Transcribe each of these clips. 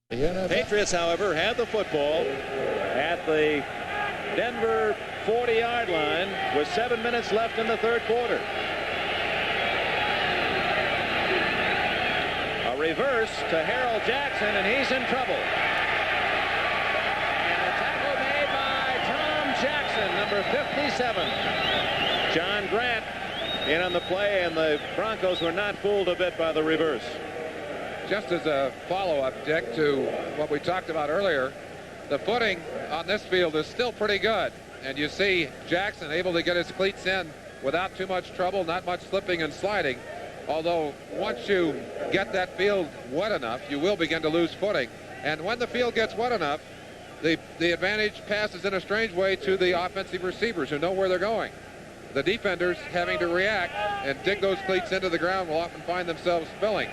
Patriots, however, had the football at the Denver 40-yard line with 7 minutes left in the third quarter. A reverse to Harold Jackson, and he's in trouble. And a tackle made by Tom Jackson, number 57. John Grant in on the play, and the Broncos were not fooled a bit by the reverse. Just as a follow-up, Dick, to what we talked about earlier, the footing on this field is still pretty good. And you see Jackson able to get his cleats in without too much trouble, not much slipping and sliding. Although once you get that field wet enough, you will begin to lose footing. And when the field gets wet enough, the advantage passes in a strange way to the offensive receivers who know where they're going. The defenders having to react and dig those cleats into the ground will often find themselves spilling.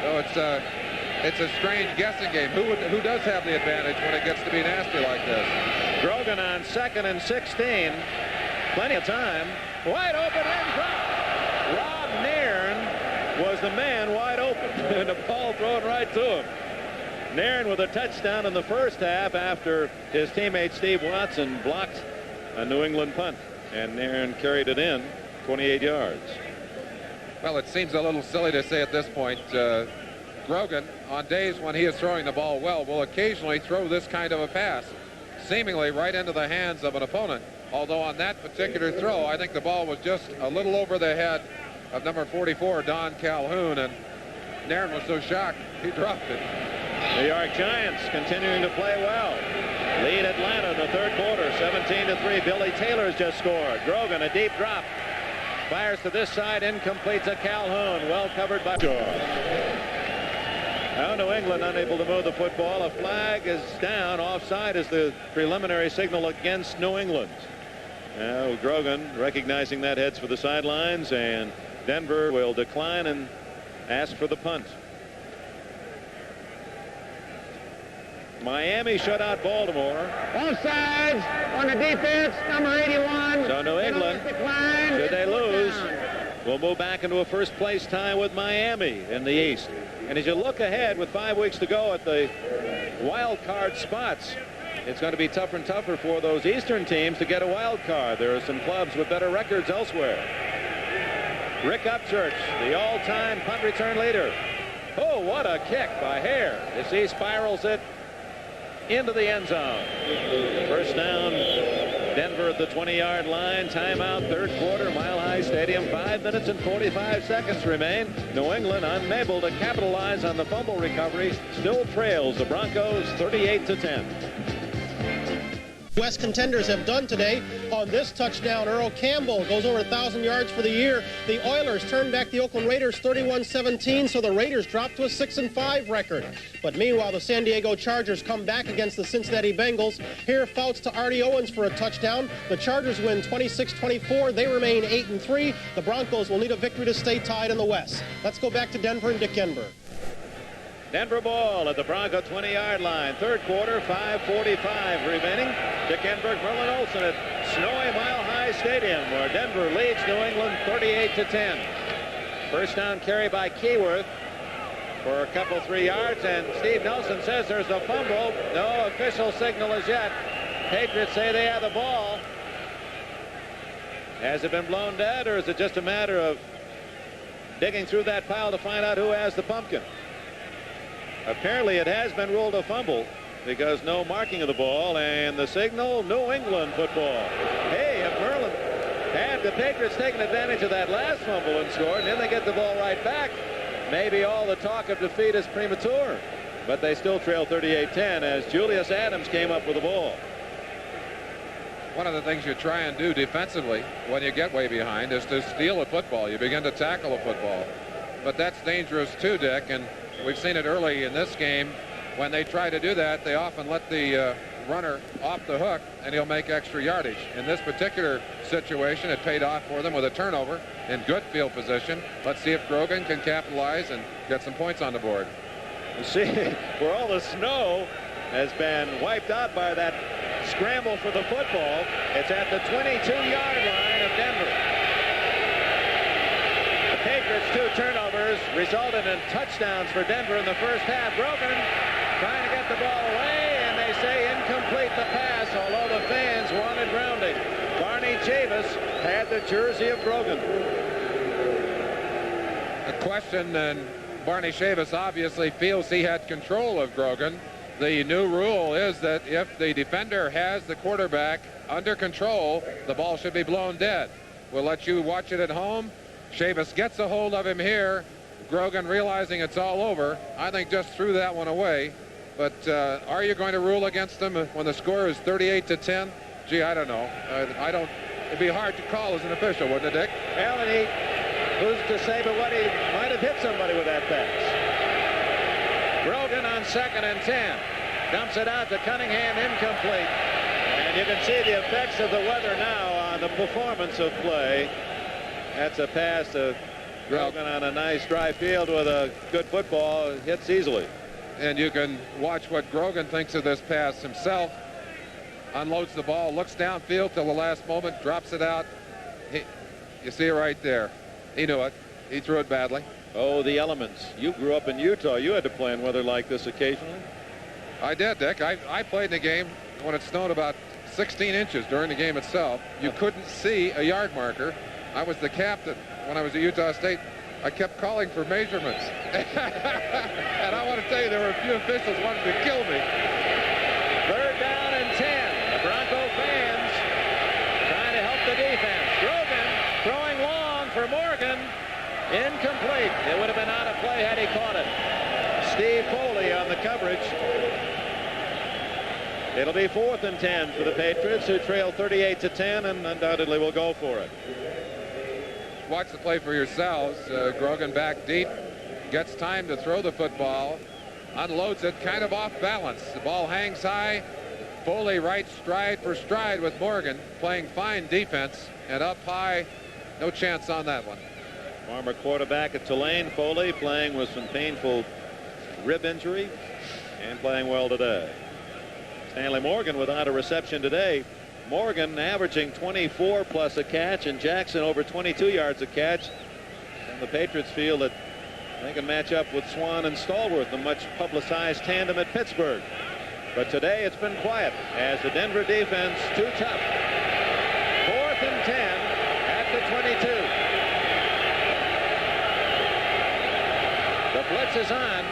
So it's a strange guessing game. Who does have the advantage when it gets to be nasty like this? Grogan on 2nd and 16. Plenty of time. Wide open and dropped. Rob Nairn was the man wide open. And the ball thrown right to him. Nairn with a touchdown in the first half after his teammate Steve Watson blocked a New England punt. And Nairn carried it in 28 yards. Well, it seems a little silly to say at this point, Grogan, on days when he is throwing the ball well, will occasionally throw this kind of a pass, seemingly right into the hands of an opponent. Although on that particular throw, I think the ball was just a little over the head of number 44, Don Calhoun, and Nairn was so shocked, he dropped it. New York Giants continuing to play well. Lead Atlanta in the third quarter, 17-3. Billy Taylor's just scored. Grogan, a deep drop. Fires to this side, incomplete to Calhoun. Well covered by Now New England unable to move the football. A flag is down. Offside is the preliminary signal against New England. Now Grogan, recognizing that, heads for the sidelines, and Denver will decline and ask for the punt. Miami shut out Baltimore. Both sides on the defense, number 81. So New England, should they lose, will move back into a first-place tie with Miami in the East. And as you look ahead with 5 weeks to go at the wild card spots, it's going to be tougher and tougher for those Eastern teams to get a wild card. There are some clubs with better records elsewhere. Rick Upchurch, the all-time punt return leader. Oh, what a kick by Hare as he spirals it into the end zone. First down, Denver at the 20-yard line. Timeout, third quarter, Mile High Stadium. 5 minutes and 45 seconds remain. New England unable to capitalize on the fumble recovery. Still trails the Broncos 38-10. West contenders have done today. On this touchdown, Earl Campbell goes over 1,000 yards for the year. The Oilers turn back the Oakland Raiders 31-17, so the Raiders drop to a 6-5 record. But meanwhile, the San Diego Chargers come back against the Cincinnati Bengals. Here, Fouts to Artie Owens for a touchdown. The Chargers win 26-24. They remain 8-3. The Broncos will need a victory to stay tied in the West. Let's go back to Denver and Dick Enberg. Denver ball at the Bronco 20-yard line. Third quarter, 5:45 remaining. Dick Enberg, Merlin Olsen at snowy Mile High Stadium, where Denver leads New England 38-10. First down carry by Keyworth for a couple 3 yards, and Steve Nelson says there's a fumble. No official signal as yet. Patriots say they have the ball. Has it been blown dead, or is it just a matter of digging through that pile to find out who has the pumpkin? Apparently it has been ruled a fumble because no marking of the ball, and the signal, New England football. Hey, if Merlin had the Patriots taken advantage of that last fumble and scored, and then they get the ball right back, maybe all the talk of defeat is premature. But they still trail 38-10 as Julius Adams came up with the ball. One of the things you try and do defensively when you get way behind is to steal a football. You begin to tackle a football. But that's dangerous too, Dick, and we've seen it early in this game. When they try to do that, they often let the runner off the hook, and he'll make extra yardage. In this particular situation, it paid off for them with a turnover in good field position. Let's see if Grogan can capitalize and get some points on the board. You see where all the snow has been wiped out by that scramble for the football. It's at the 22-yard line of Denver. The Patriots' 2 turnovers resulted in touchdowns for Denver in the first half. Grogan trying to get the pass, although the fans wanted grounding. Barney Chavis had the jersey of Grogan. A question, and Barney Chavis obviously feels he had control of Grogan. The new rule is that if the defender has the quarterback under control, the ball should be blown dead. We'll let you watch it at home. Chavis gets a hold of him here. Grogan, realizing it's all over, I think just threw that one away. But are you going to rule against them when the score is 38-10? Gee, I don't know. I don't. It'd be hard to call as an official, wouldn't it, Dick? Well, and who's to say but what he might have hit somebody with that pass. Grogan on 2nd and 10. Dumps it out to Cunningham, incomplete. And you can see the effects of the weather now on the performance of play. That's a pass to Grogan on a nice dry field with a good football. It hits easily. And you can watch what Grogan thinks of this pass himself. Unloads the ball, looks downfield till the last moment, drops it out. You see it right there. He knew it. He threw it badly. Oh, the elements. You grew up in Utah. You had to play in weather like this occasionally. I did, Dick. I played in a game when it snowed about 16 inches during the game itself. You couldn't see a yard marker. I was the captain when I was at Utah State. I kept calling for measurements. And I want to tell you, there were a few officials wanting to kill me. 3rd down and 10. The Bronco fans trying to help the defense. Grogan throwing long for Morgan. Incomplete. It would have been out of play had he caught it. Steve Foley on the coverage. It'll be 4th and 10 for the Patriots, who trail 38-10 and undoubtedly will go for it. Watch the play for yourselves. Grogan back deep, gets time to throw the football, unloads it kind of off balance. The ball hangs high. Foley right stride for stride with Morgan, playing fine defense, and up high, no chance on that one. Former quarterback at Tulane, Foley, playing with some painful rib injury and playing well today. Stanley Morgan without a reception today. Morgan averaging 24 plus a catch, and Jackson over 22 yards a catch. And the Patriots feel that they can match up with Swan and Stallworth, the much publicized tandem at Pittsburgh. But today it's been quiet as the Denver defense too tough. 4th and 10 at the 22. The blitz is on.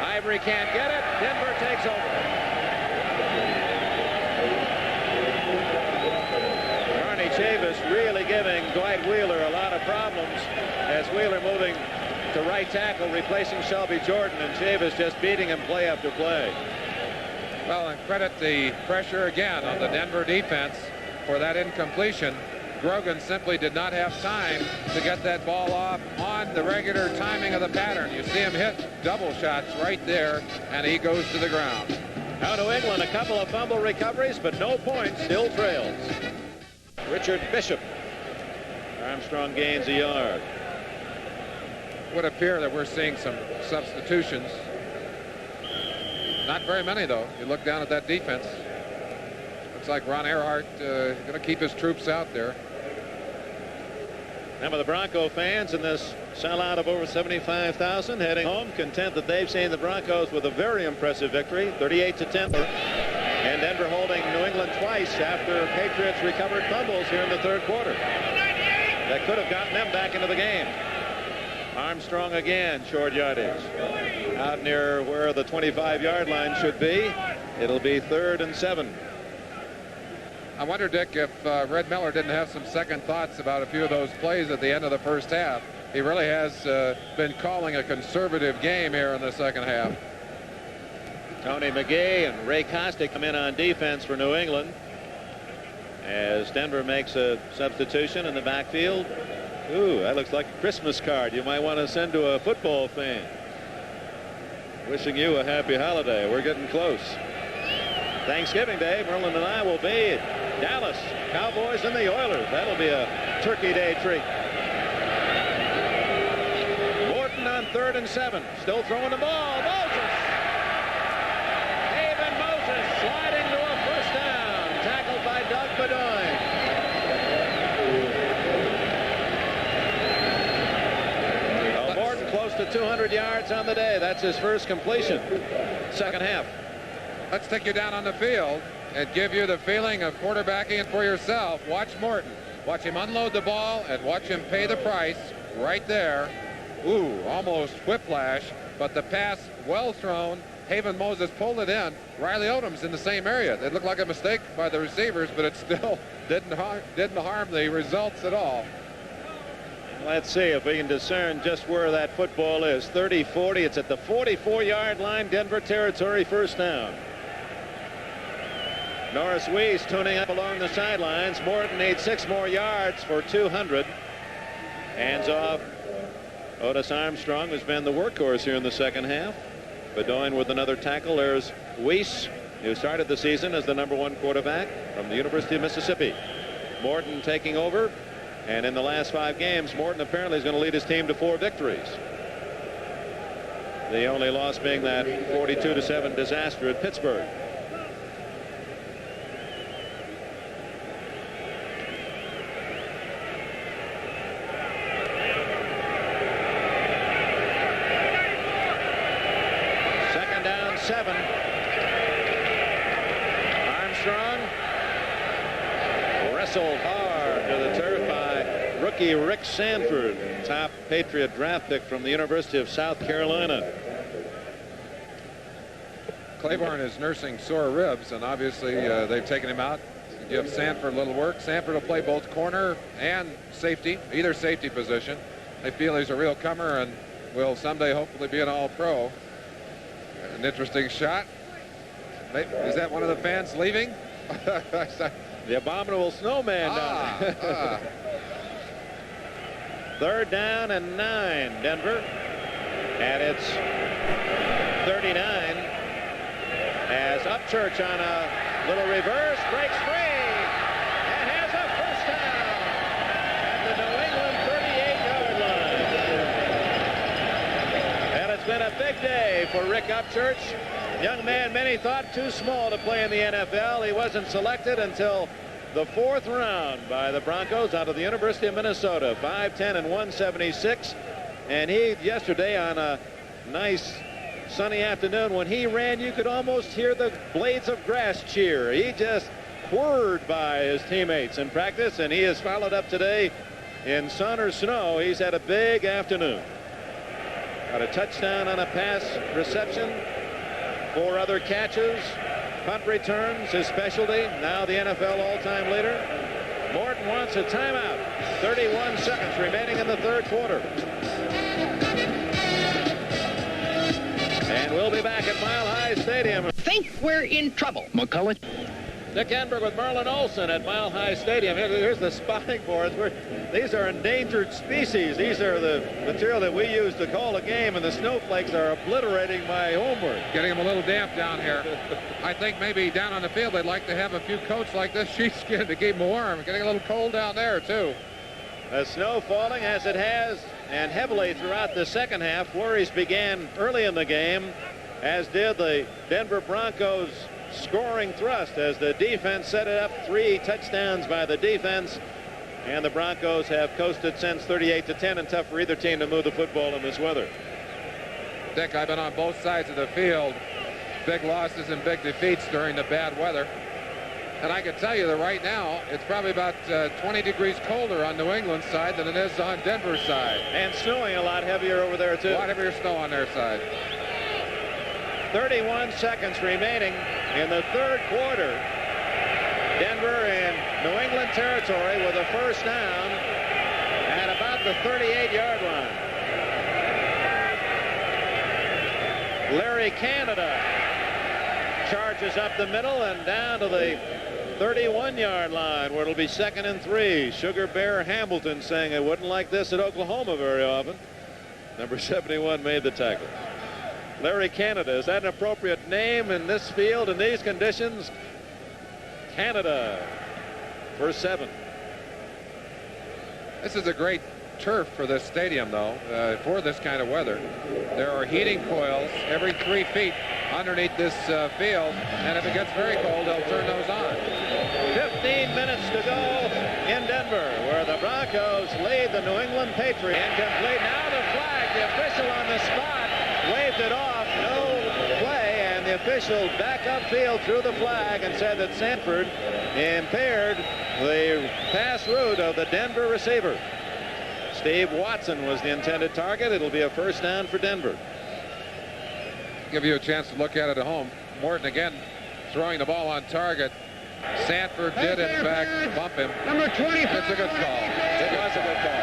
Ivory can't get it. Denver takes over. Barney Chavis really giving Dwight Wheeler a lot of problems as Wheeler moving to right tackle, replacing Shelby Jordan, and Chavis just beating him play after play. Well, and credit the pressure again on the Denver defense for that incompletion. Grogan simply did not have time to get that ball off on the regular timing of the pattern. You see him hit double shots right there, and he goes to the ground. Now New England, a couple of fumble recoveries, but no points, still trails. Richard Bishop. Armstrong gains a yard. It would appear that we're seeing some substitutions. Not very many, though. You look down at that defense. Looks like Ron Earhart going to keep his troops out there. Some of the Bronco fans in this sellout of over 75,000 heading home, content that they've seen the Broncos with a very impressive victory, 38-10. And Denver holding New England twice after Patriots recovered fumbles here in the 3rd quarter. That could have gotten them back into the game. Armstrong again, short yardage. Out near where the 25-yard line should be. It'll be 3rd and 7. I wonder, Dick, if Red Miller didn't have some second thoughts about a few of those plays at the end of the first half. He really has been calling a conservative game here in the second half. Tony McGee and Ray Costa come in on defense for New England as Denver makes a substitution in the backfield. Ooh, that looks like a Christmas card you might want to send to a football fan. Wishing you a happy holiday. We're getting close. Thanksgiving Day, Merlin and I will be at Dallas. Cowboys and the Oilers. That'll be a Turkey Day treat. Morton on 3rd and 7. Still throwing the ball. Moses. David Moses sliding to a first down. Tackled by Doug Bedoin. Morton close to 200 yards on the day. That's his first completion. Second half. let's take you down on the field and give you the feeling of quarterbacking it for yourself. Watch Morton. Watch him unload the ball and watch him pay the price right there. Ooh, almost whiplash, but the pass well thrown. Haven Moses pulled it in. Riley Odom's in the same area. It looked like a mistake by the receivers, but it still didn't harm the results at all. Let's see if we can discern just where that football is. 30-40. It's at the 44-yard line. Denver territory, first down. Norris Weiss tuning up along the sidelines. Morton needs 6 more yards for 200. Hands off Otis Armstrong, who's been the workhorse here in the second half. Bedoin with another tackle. There's Weiss, who started the season as the #1 quarterback from the University of Mississippi. Morton taking over. And in the last 5 games, Morton apparently is going to lead his team to 4 victories. The only loss being that 42-7 disaster at Pittsburgh. Second down, 7. Armstrong wrestled hard to the turf by rookie Rick Sanford, top Patriot draft pick from the University of South Carolina. Claiborne is nursing sore ribs, and obviously they've taken him out to give Sanford a little work. Sanford will play both corner and safety, either safety position. They feel he's a real comer and will someday hopefully be an all-pro. An interesting shot. Is that one of the fans leaving? The abominable snowman down there. Third down and 9. Denver at its 39 as Upchurch on a little reverse breaks free and has a first down at the New England 38-yard line. And it's been a big day for Rick Upchurch. Young man many thought too small to play in the NFL. He wasn't selected until the 4th round by the Broncos out of the University of Minnesota. 5'10" and 176. And he yesterday on a nice sunny afternoon, when he ran, you could almost hear the blades of grass cheer. He just whirred by his teammates in practice, and he has followed up today in sun or snow. He's had a big afternoon. Got a touchdown on a pass reception. 4 other catches. Punt returns, his specialty. Now the NFL all-time leader. Morton wants a timeout. 31 seconds remaining in the 3rd quarter. And we'll be back at Mile High Stadium. Think we're in trouble, McCullough. Dick Enberg with Merlin Olsen at Mile High Stadium. Here's the spotting boards. These are endangered species. These are the material that we use to call a game, and the snowflakes are obliterating my homework. Getting them a little damp down here. I think maybe down on the field they'd like to have a few coats like this sheepskin to keep them warm. Getting a little cold down there, too. The snow falling as it has, and heavily throughout the second half. Flurries began early in the game, as did the Denver Broncos scoring thrust as the defense set it up. 3 touchdowns by the defense, and the Broncos have coasted since 38-10, and tough for either team to move the football in this weather. Dick, I've been on both sides of the field. Big losses and big defeats during the bad weather. And I can tell you that right now, it's probably about 20 degrees colder on New England's side than it is on Denver's side. And snowing a lot heavier over there, too. A lot heavier snow on their side. 31 seconds remaining in the 3rd quarter. Denver in New England territory with a first down at about the 38-yard line. Larry Canada charges up the middle and down to the 31-yard line, where it'll be 2nd and 3. Sugar Bear Hamilton saying it wouldn't like this at Oklahoma very often. Number 71 made the tackle. Larry Canada, is that an appropriate name in this field in these conditions? Canada, first 7. This is a great turf for this stadium, though, for this kind of weather. There are heating coils every 3 feet underneath this field, and if it gets very cold, they'll turn those on. 15 minutes to go in Denver, where the Broncos lead the New England Patriots. Incomplete. Now the flag, the official on the spot waved it off. No play, and the official back upfield threw the flag and said that Sanford impaired the pass route of the Denver receiver. Steve Watson was the intended target. It'll be a first down for Denver. Give you a chance to look at it at home. Morton again throwing the ball on target. Sanford did in fact bump him. Number 25. It's a good call. It was a good call.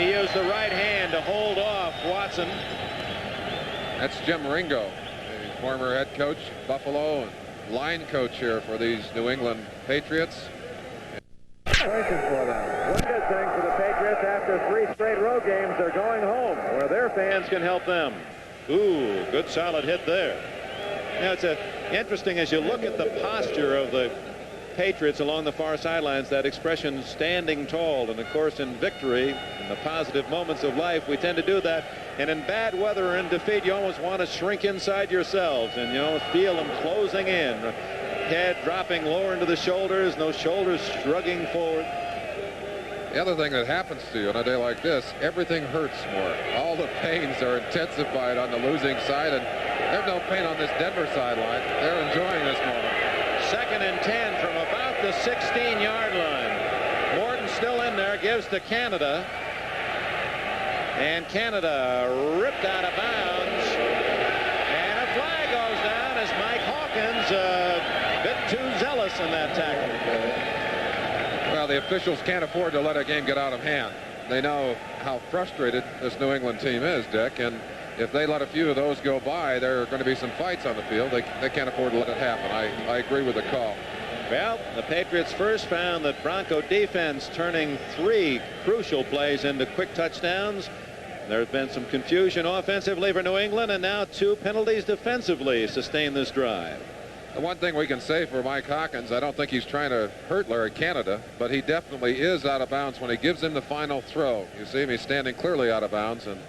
He used the right hand to hold off Watson. That's Jim Ringo, the former head coach, Buffalo, and line coach here for these New England Patriots. One good thing for the Patriots, after 3 straight road games, they're going home where their fans can help them. Ooh, good solid hit there. Now it's interesting as you look at the posture of the Patriots along the far sidelines, that expression standing tall. And of course in victory, in the positive moments of life, we tend to do that. And in bad weather or in defeat, you almost want to shrink inside yourselves and you almost feel them closing in. Head dropping lower into the shoulders, no shoulders shrugging forward. The other thing that happens to you on a day like this, everything hurts more. All the pains are intensified on the losing side, and there's no pain on this Denver sideline. They're enjoying this moment. 2nd and 10 from about the 16-yard line. Morton still in there, gives to Canada. And Canada ripped out of bounds. And a flag goes down as Mike Hawkins a bit too zealous in that tackle. Well, the officials can't afford to let a game get out of hand. They know how frustrated this New England team is, Dick, and if they let a few of those go by, there are going to be some fights on the field. They can't afford to let it happen. I agree with the call. Well, the Patriots first found that Bronco defense turning 3 crucial plays into quick touchdowns. There's been some confusion offensively for New England, and now 2 penalties defensively sustain this drive. The one thing we can say for Mike Hawkins, I don't think he's trying to hurt Larry Canada, but he definitely is out of bounds when he gives him the final throw. You see him, he's standing clearly out of bounds and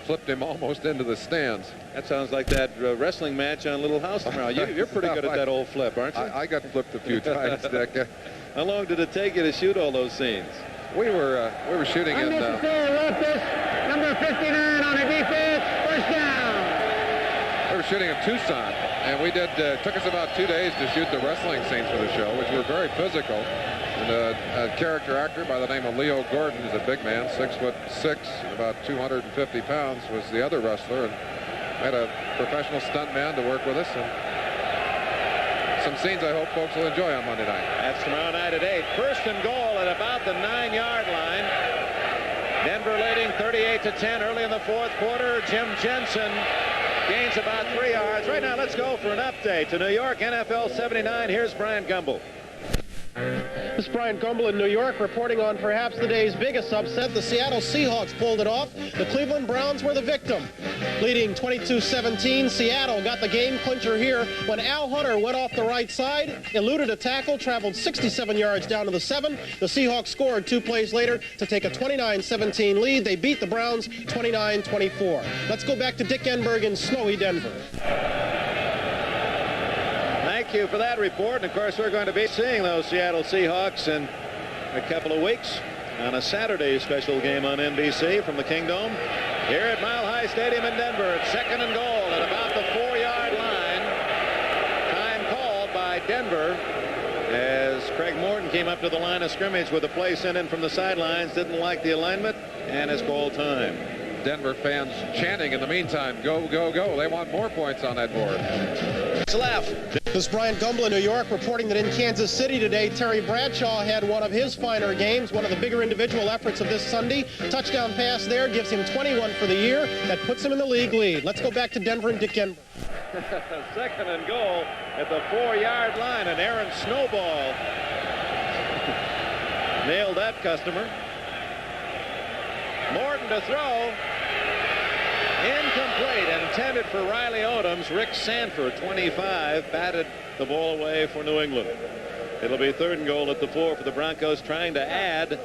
flipped him almost into the stands. That sounds like that wrestling match on Little House tomorrow. You're pretty good at that old flip, aren't you? I got flipped a few times, Dick. How long did it take you to shoot all those scenes? We were shooting in. Unnecessary roughness. Number 59 on the defense. First down. We were shooting in Tucson, and we took us about 2 days to shoot the wrestling scenes for the show, which were very physical. And a character actor by the name of Leo Gordon is a big man, 6'6", about 250 pounds, was the other wrestler, and had a professional stuntman to work with us. And some scenes I hope folks will enjoy on Monday night. That's tomorrow night at 8. First and goal at about the 9-yard line. Denver leading 38-10 early in the 4th quarter. Jim Jensen gains about 3 yards. Right now, let's go for an update to New York NFL 79. Here's Brian Gumbel. This is Brian Gumbel in New York reporting on perhaps the day's biggest upset. The Seattle Seahawks pulled it off. The Cleveland Browns were the victim. Leading 22-17, Seattle got the game clincher here when Al Hunter went off the right side, eluded a tackle, traveled 67 yards down to the 7. The Seahawks scored 2 plays later to take a 29-17 lead. They beat the Browns 29-24. Let's go back to Dick Enberg in snowy Denver. Thank you for that report. And of course, we're going to be seeing those Seattle Seahawks in a couple of weeks on a Saturday special game on NBC from the Kingdome here at Mile High Stadium in Denver. It's 2nd and goal at about the 4-yard line. Time called by Denver as Craig Morton came up to the line of scrimmage with a play sent in from the sidelines. Didn't like the alignment, and it's ball time. Denver fans chanting in the meantime, go, go, go. They want more points on that board. It's left. This is Brian Gumbel in New York reporting that in Kansas City today, Terry Bradshaw had one of his finer games, one of the bigger individual efforts of this Sunday. Touchdown pass there gives him 21 for the year. That puts him in the league lead. Let's go back to Denver and Dick Enberg. 2nd and goal at the 4-yard line, and Aaron Snowball nailed that customer. Morton to throw. Incomplete, intended for Riley Odoms. Rick Sanford, 25, batted the ball away for New England. It'll be 3rd and goal at the 4 for the Broncos, trying to add